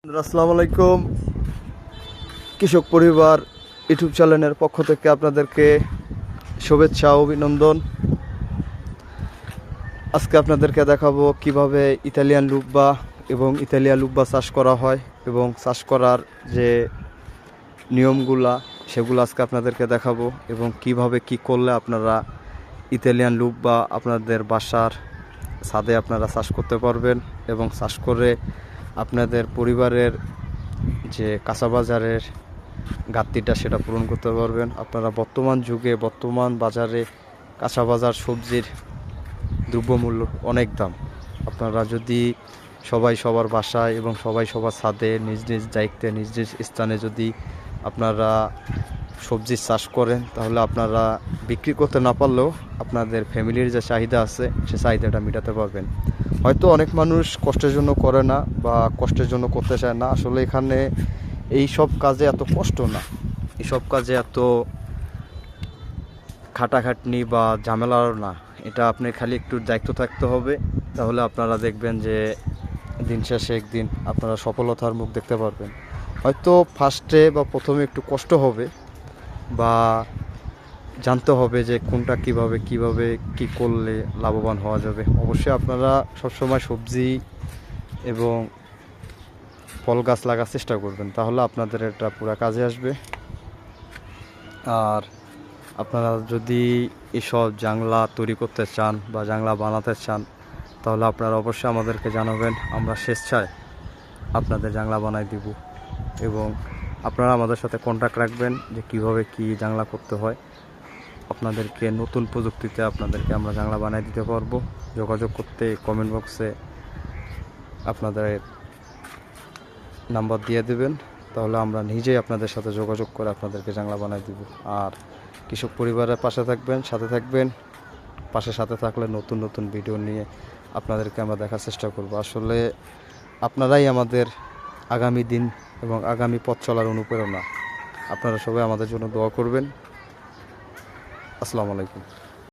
আসসালামু আলাইকুম। কৃষক পরিবার ইউটিউব চ্যানেলের পক্ষ থেকে আপনাদেরকে শুভেচ্ছা ও অভিনন্দন। আজকে আপনাদেরকে দেখাবো কিভাবে ইতালিয়ান লুব্বা এবং ইতালিয়ান লুব্বা চাষ করা হয় এবং চাষ করার যে নিয়মগুলা সেগুলো আজকে আপনাদেরকে দেখাবো এবং কিভাবে কি করলে আপনারা ইতালিয়ান লুব্বা আপনাদের বাসার ছাদে আপনারা চাষ করতে পারবেন এবং চাষ করে আপনাদের পরিবারের যে কাঁচা বাজারের ঘাটতিটা সেটা পূরণ করতে পারবেন। আপনারা বর্তমান যুগে বর্তমান বাজারে কাঁচা বাজার সবজির দ্রব্যমূল্য অনেক দাম। আপনারা যদি সবাই সবার বাসায় এবং সবাই সবার ছাদে নিজ নিজ দায়িত্বে নিজ নিজ স্থানে যদি আপনারা সবজির চাষ করেন তাহলে আপনারা বিক্রি করতে না পারলেও আপনাদের ফ্যামিলির যে চাহিদা আছে সে চাহিদাটা মেটাতে পারবেন। হয়তো অনেক মানুষ কষ্টের জন্য করে না বা কষ্টের জন্য করতে চায় না। আসলে এখানে এই সব কাজে এত কষ্ট না, এইসব কাজে এত খাটাখাটনি বা ঝামেলাও না। এটা আপনি খালি একটু দায়িত্ব থাকতে হবে, তাহলে আপনারা দেখবেন যে দিন শেষে একদিন আপনারা সফলতার মুখ দেখতে পারবেন। হয়তো ফার্স্টে বা প্রথমে একটু কষ্ট হবে বা জানতে হবে যে কোনটা কিভাবে কি করলে লাভবান হওয়া যাবে। অবশ্যই আপনারা সবসময় সবজি এবং ফল গাছ লাগার চেষ্টা করবেন, তাহলে আপনাদের এটা পুরো কাজে আসবে। আর আপনারা যদি এসব জাংলা তৈরি করতে চান বা জাংলা বানাতে চান তাহলে আপনারা অবশ্যই আমাদেরকে জানাবেন, আমরা স্বেচ্ছায় আপনাদের জাংলা বানাই দিব এবং আপনারা আমাদের সাথে কন্ট্যাক্ট রাখবেন যে কিভাবে কি জাংলা করতে হয়। আপনাদেরকে নতুন প্রযুক্তিতে আপনাদেরকে আমরা জাংলা বানাই দিতে পারবো। যোগাযোগ করতে কমেন্ট বক্সে আপনাদের নাম্বার দিয়ে দেবেন, তাহলে আমরা নিজেই আপনাদের সাথে যোগাযোগ করে আপনাদেরকে জাংলা বানাই দিব। আর কৃষক পরিবারের পাশে থাকবেন, সাথে থাকবেন। সাথে থাকলে নতুন নতুন ভিডিও নিয়ে আপনাদেরকে আমরা দেখার চেষ্টা করব। আসলে আপনারাই আমাদের আগামী দিন এবং আগামী পথ চলার অনুপ্রেরণা। আপনারা সবাই আমাদের জন্য দোয়া করবেন। আসসালামু আলাইকুম।